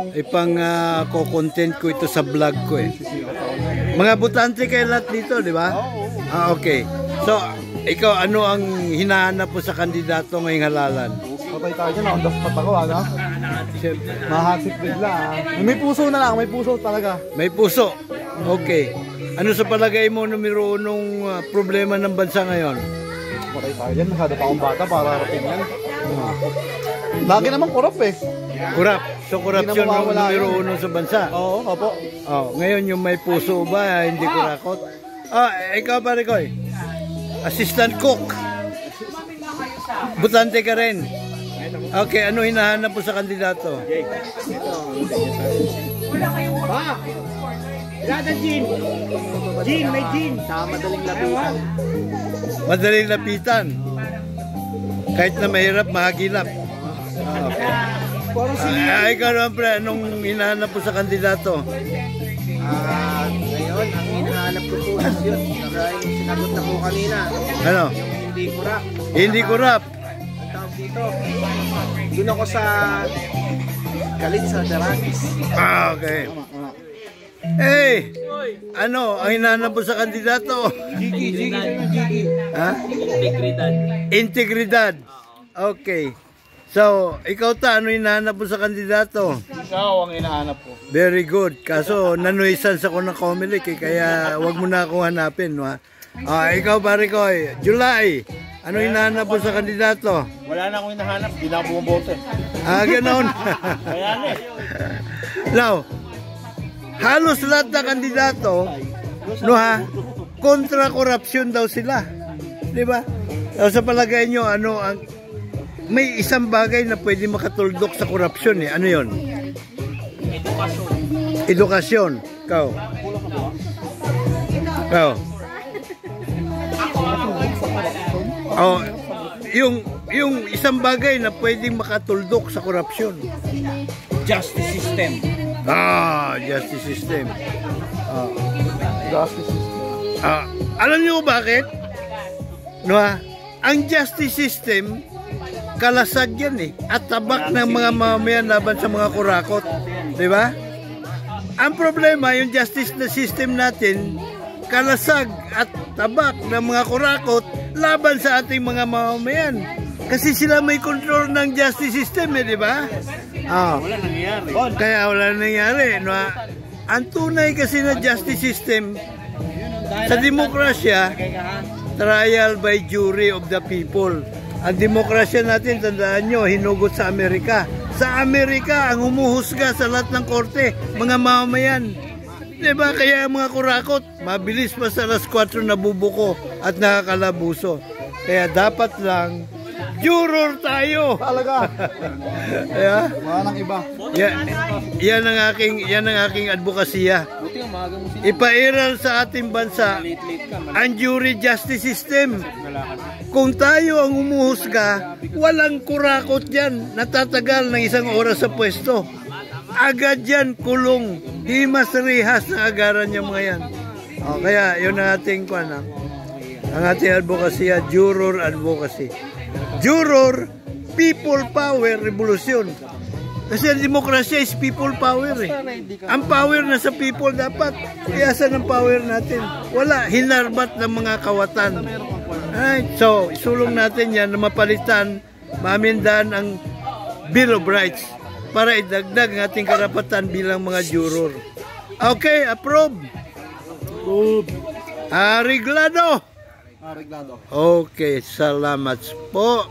Ipang ko-content ko ito sa vlog ko eh. Mga butante kayo lahat dito, di ba? Okay. So, ikaw ano ang hinahanap mo sa kandidato ngayong halalan? Patay tayo dyan, on the spot ako, ano? Mahasip bigla, May puso na lang, may puso talaga. May puso? Okay. Ano sa palagay mo numero unong problema ng bansa ngayon? Patay tayo dyan, masyado pa akong bata para rating yan. Lagi naman korap eh. Korap? So korupsyon ang numero uno sa bansa? Oo, opo. Ngayon yung may puso ba, hindi kurakot? Ikaw pare ko assistant cook. Butante ka rin. Okay, ano hinahanap mo sa kandidato? Pa! Ilada gin! Gin, may gin! Sa madaling lapitan. Madaling lapitan. Kahit na mahirap, mahagilap. Okay. Ikaw naman pre, anong hinahanap mo sa kandidato? Ngayon, ang hinahanap ko po is yun. Yung sinagot na po kanina. Ano? Yung hindi kurap. Hindi kurap. Ang tawag dito. Doon ako sa galit sa Daranis. Okay. Ano ang hinahanap mo sa kandidato? Jiki. Ha? Integridad. Integridad. Okay. So, ikaw ano hinahanap mo sa kandidato? Ikaw ang hinahanap ko. Very good. Kaso, nanuisan sa ko ng Comelec kaya wag mo na akong hanapin. Ikaw pare ko, July. Ano hinahanap mo sa kandidato? Wala na akong hinahanap, hindi na ako bumobote. Ganoon. Ayan eh. Now, halos lahat na kandidato, kontra korupsyon daw sila. Di ba? Sa palagay nyo, ano ang may isang bagay na pwede makatuldok sa korupsyon eh. Ano yon? Edukasyon. Ikaw. Yung isang bagay na pwedeng makatuldok sa korupsyon. Justice system. Justice system. Justice system. Alam niyo bakit? Ang justice system kalasag yan eh. At tabak ng mga mamamayan laban sa mga kurakot. Di ba? Ang problema, yung justice system natin, kalasag at tabak ng mga kurakot laban sa ating mga mamamayan. Kasi sila may control ng justice system eh, di ba? Wala nangyayari. Kaya wala nangyayari. Ang tunay kasi na justice system sa demokrasya, trial by jury of the people. Ang demokrasya natin, tandaan nyo, hinugot sa Amerika. Sa Amerika, ang humuhusga sa lahat ng korte, mga mamamayan. Diba? Kaya mga kurakot, mabilis pa sa alas 4 nabubuko at nakakalabuso. Kaya dapat lang, juror tayo. Talaga. Yeah? Wala nang iba. Yan ang aking advokasya. Ipairal sa ating bansa ang jury justice system. Kung tayo ang umuhusga, walang kurakot yan. Natatagal ng 1 oras sa pwesto. Agad yan, kulong. Himas rehas na agaran niya mga yan. Kaya yun ang ating ang ating advokasya, juror advocacy. Juror, people power, revolusyon. Kasi ang demokrasya is people power eh. Ang power na sa people dapat. Iasan ang power natin. Wala, hinarbat ng mga kawatan. So, isulong natin yan na mapalitan, mamindahan ang Bill of Rights para idagdag ang ating karapatan bilang mga juror. Okay, approve. Arreglado. Arreglado. Okay, salamat po.